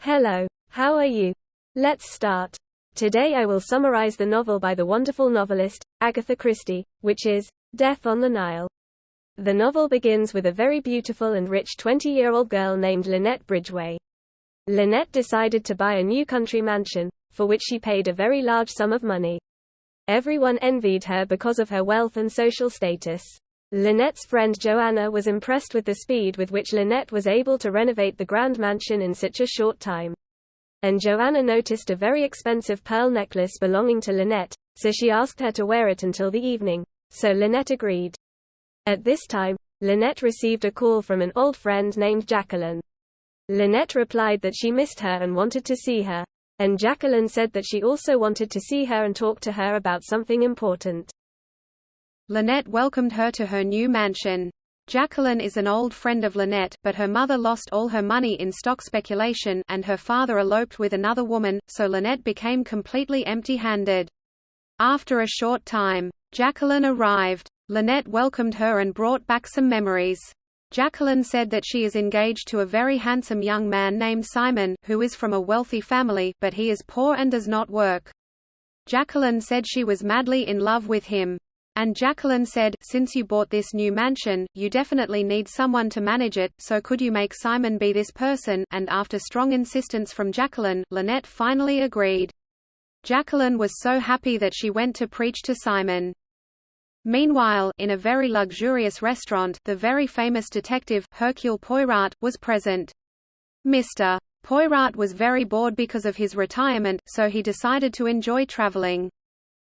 Hello, how are you? Let's start. Today I will summarize the novel by the wonderful novelist, Agatha Christie, which is Death on the Nile. The novel begins with a very beautiful and rich 20-year-old girl named Lynette Bridgeway. Lynette decided to buy a new country mansion, for which she paid a very large sum of money. Everyone envied her because of her wealth and social status. Lynette's friend Joanna was impressed with the speed with which Lynette was able to renovate the grand mansion in such a short time. And Joanna noticed a very expensive pearl necklace belonging to Lynette, so she asked her to wear it until the evening, so Lynette agreed. At this time, Lynette received a call from an old friend named Jacqueline. Lynette replied that she missed her and wanted to see her, and Jacqueline said that she also wanted to see her and talk to her about something important. Lynette welcomed her to her new mansion. Jacqueline is an old friend of Lynette, but her mother lost all her money in stock speculation, and her father eloped with another woman, so Lynette became completely empty-handed. After a short time, Jacqueline arrived. Lynette welcomed her and brought back some memories. Jacqueline said that she is engaged to a very handsome young man named Simon, who is from a wealthy family, but he is poor and does not work. Jacqueline said she was madly in love with him. And Jacqueline said, since you bought this new mansion, you definitely need someone to manage it, so could you make Simon be this person? And after strong insistence from Jacqueline, Lynette finally agreed. Jacqueline was so happy that she went to preach to Simon. Meanwhile, in a very luxurious restaurant, the very famous detective, Hercule Poirot, was present. Mr. Poirot was very bored because of his retirement, so he decided to enjoy traveling.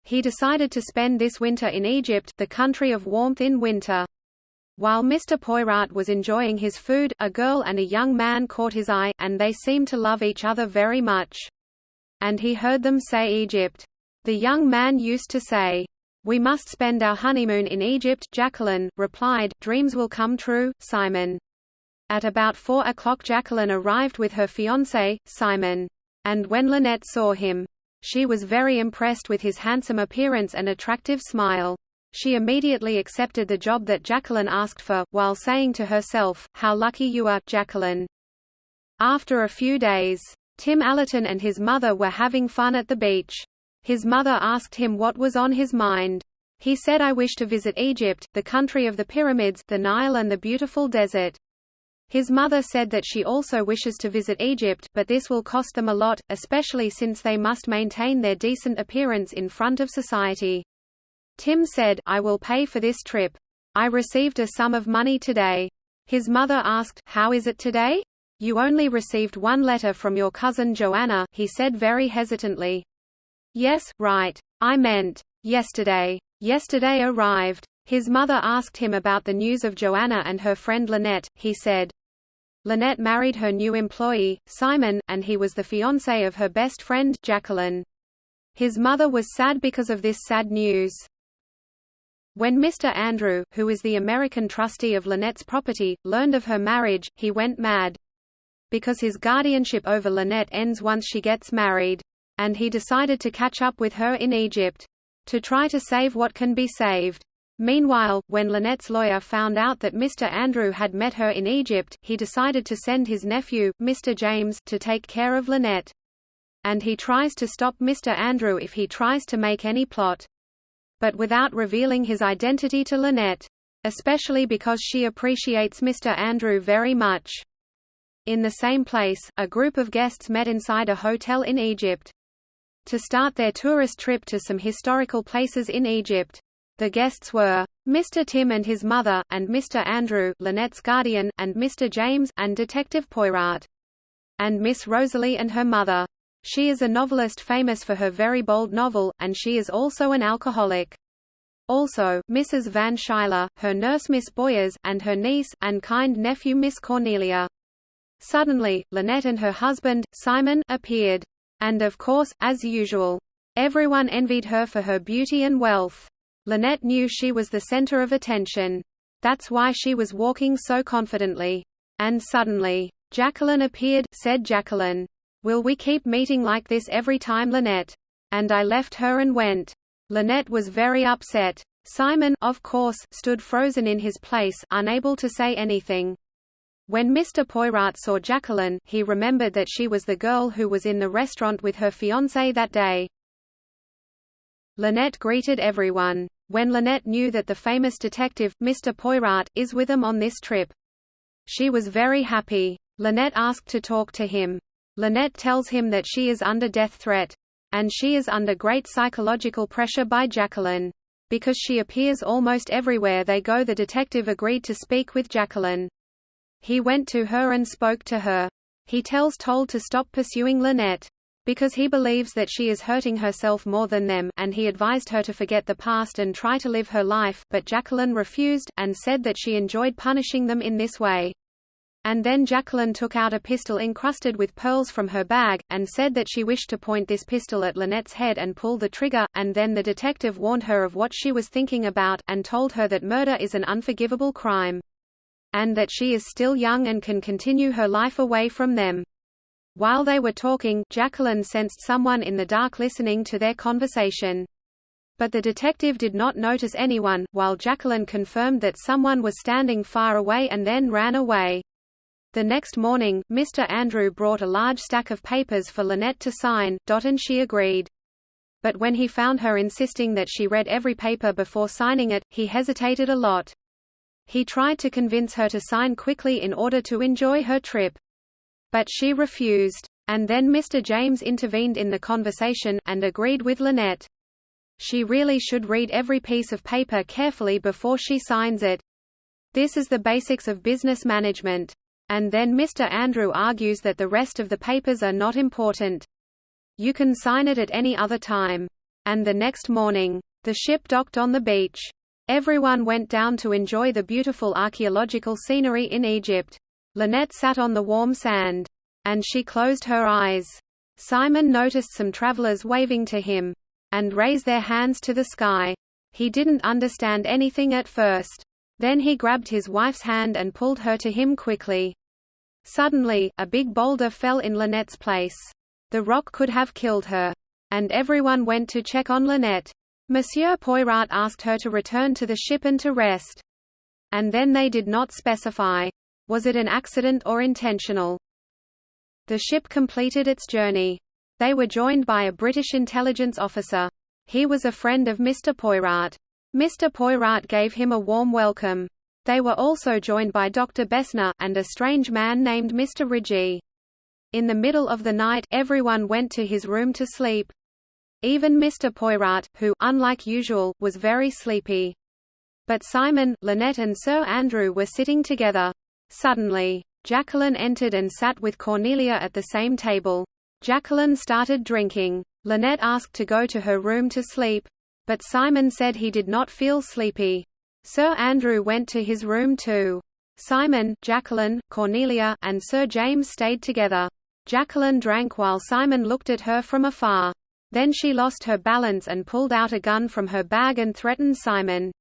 He decided to spend this winter in Egypt, the country of warmth in winter. While Mr. Poirot was enjoying his food, a girl and a young man caught his eye, and they seemed to love each other very much. And he heard them say Egypt. The young man used to say, "We must spend our honeymoon in Egypt." Jacqueline replied, "Dreams will come true, Simon." At about 4 o'clock Jacqueline arrived with her fiancé, Simon. And when Lynette saw him, she was very impressed with his handsome appearance and attractive smile. She immediately accepted the job that Jacqueline asked for, while saying to herself, "How lucky you are, Jacqueline." After a few days, Tim Allerton and his mother were having fun at the beach. His mother asked him what was on his mind. He said, "I wish to visit Egypt, the country of the pyramids, the Nile and the beautiful desert." His mother said that she also wishes to visit Egypt, but this will cost them a lot, especially since they must maintain their decent appearance in front of society. Tim said, "I will pay for this trip. I received a sum of money today." His mother asked, "How is it today? You only received one letter from your cousin Joanna," he said very hesitantly. "Yes, right. I meant, yesterday. Yesterday arrived." His mother asked him about the news of Joanna and her friend Lynette. He said, "Lynette married her new employee, Simon, and he was the fiancé of her best friend, Jacqueline." His mother was sad because of this sad news. When Mr. Andrew, who is the American trustee of Lynette's property, learned of her marriage, he went mad. Because his guardianship over Lynette ends once she gets married. And he decided to catch up with her in Egypt. To try to save what can be saved. Meanwhile, when Lynette's lawyer found out that Mr. Andrew had met her in Egypt, he decided to send his nephew, Mr. James, to take care of Lynette. And he tries to stop Mr. Andrew if he tries to make any plot. But without revealing his identity to Lynette. Especially because she appreciates Mr. Andrew very much. In the same place, a group of guests met inside a hotel in Egypt. To start their tourist trip to some historical places in Egypt. The guests were Mr. Tim and his mother, and Mr. Andrew, Lynette's guardian, and Mr. James, and Detective Poirot. And Miss Rosalie and her mother. She is a novelist famous for her very bold novel, and she is also an alcoholic. Also, Mrs. Van Schuyler, her nurse Miss Boyers, and her niece, and kind nephew Miss Cornelia. Suddenly, Lynette and her husband, Simon, appeared. And of course, as usual, everyone envied her for her beauty and wealth. Lynette knew she was the center of attention. That's why she was walking so confidently. And suddenly, Jacqueline appeared, said Jacqueline. "Will we keep meeting like this every time, Lynette?" And I left her and went. Lynette was very upset. Simon, of course, stood frozen in his place, unable to say anything. When Mr. Poirot saw Jacqueline, he remembered that she was the girl who was in the restaurant with her fiancé that day. Lynette greeted everyone. When Lynette knew that the famous detective, Mr. Poirot, is with them on this trip, she was very happy. Lynette asked to talk to him. Lynette tells him that she is under death threat. And she is under great psychological pressure by Jacqueline. Because she appears almost everywhere they go, the detective agreed to speak with Jacqueline. He went to her and spoke to her. He tells Toll to stop pursuing Lynette, because he believes that she is hurting herself more than them, and he advised her to forget the past and try to live her life, but Jacqueline refused, and said that she enjoyed punishing them in this way. And then Jacqueline took out a pistol encrusted with pearls from her bag, and said that she wished to point this pistol at Lynette's head and pull the trigger, and then the detective warned her of what she was thinking about, and told her that murder is an unforgivable crime. And that she is still young and can continue her life away from them. While they were talking, Jacqueline sensed someone in the dark listening to their conversation. But the detective did not notice anyone, while Jacqueline confirmed that someone was standing far away and then ran away. The next morning, Mr. Andrew brought a large stack of papers for Lynette to sign, and she agreed. But when he found her insisting that she read every paper before signing it, he hesitated a lot. He tried to convince her to sign quickly in order to enjoy her trip. But she refused. And then Mr. James intervened in the conversation, and agreed with Lynette. She really should read every piece of paper carefully before she signs it. This is the basics of business management. And then Mr. Andrew argues that the rest of the papers are not important. You can sign it at any other time. And the next morning, the ship docked on the beach. Everyone went down to enjoy the beautiful archaeological scenery in Egypt. Lynette sat on the warm sand. And she closed her eyes. Simon noticed some travelers waving to him. And raised their hands to the sky. He didn't understand anything at first. Then he grabbed his wife's hand and pulled her to him quickly. Suddenly, a big boulder fell in Lynette's place. The rock could have killed her. And everyone went to check on Lynette. Monsieur Poirot asked her to return to the ship and to rest. And then they did not specify. Was it an accident or intentional? The ship completed its journey. They were joined by a British intelligence officer. He was a friend of Mr. Poirot. Mr. Poirot gave him a warm welcome. They were also joined by Dr. Bessner, and a strange man named Mr. Ridgey. In the middle of the night, everyone went to his room to sleep. Even Mr. Poirot, who, unlike usual, was very sleepy. But Simon, Lynette and Sir Andrew were sitting together. Suddenly, Jacqueline entered and sat with Cornelia at the same table. Jacqueline started drinking. Lynette asked to go to her room to sleep. But Simon said he did not feel sleepy. Sir Andrew went to his room too. Simon, Jacqueline, Cornelia, and Sir James stayed together. Jacqueline drank while Simon looked at her from afar. Then she lost her balance and pulled out a gun from her bag and threatened Simon.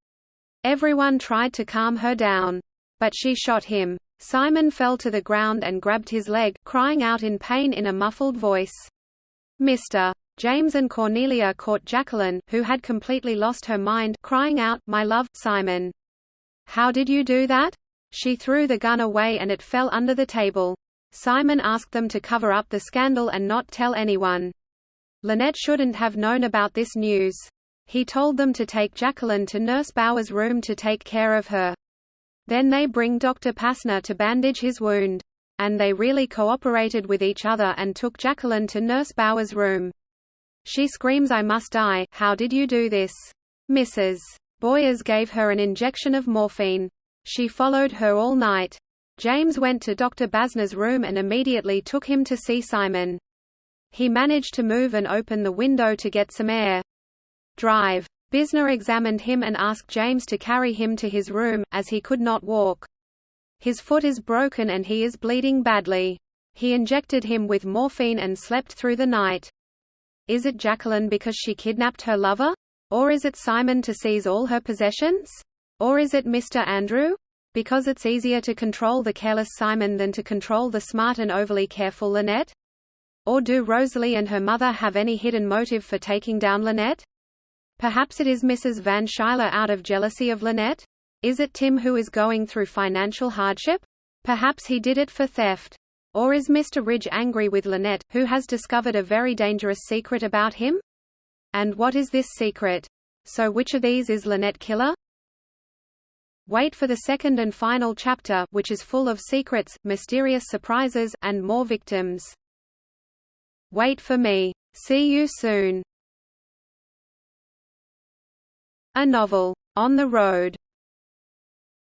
Everyone tried to calm her down. But she shot him. Simon fell to the ground and grabbed his leg, crying out in pain in a muffled voice. Mr. James and Cornelia caught Jacqueline, who had completely lost her mind, crying out, "My love, Simon! How did you do that?" She threw the gun away and it fell under the table. Simon asked them to cover up the scandal and not tell anyone. Lynette shouldn't have known about this news. He told them to take Jacqueline to Nurse Bauer's room to take care of her. Then they bring Dr. Passner to bandage his wound. And they really cooperated with each other and took Jacqueline to Nurse Bauer's room. She screams, "I must die, how did you do this?" Mrs. Boyers gave her an injection of morphine. She followed her all night. James went to Dr. Basner's room and immediately took him to see Simon. He managed to move and open the window to get some air. Drive. Basner examined him and asked James to carry him to his room, as he could not walk. His foot is broken and he is bleeding badly. He injected him with morphine and slept through the night. Is it Jacqueline because she kidnapped her lover? Or is it Simon to seize all her possessions? Or is it Mr. Andrew? Because it's easier to control the careless Simon than to control the smart and overly careful Lynette? Or do Rosalie and her mother have any hidden motive for taking down Lynette? Perhaps it is Mrs. Van Schuyler out of jealousy of Lynette? Is it Tim who is going through financial hardship? Perhaps he did it for theft. Or is Mr. Ridge angry with Lynette, who has discovered a very dangerous secret about him? And what is this secret? So which of these is Lynette killer? Wait for the second and final chapter, which is full of secrets, mysterious surprises, and more victims. Wait for me. See you soon. A novel, On the Road,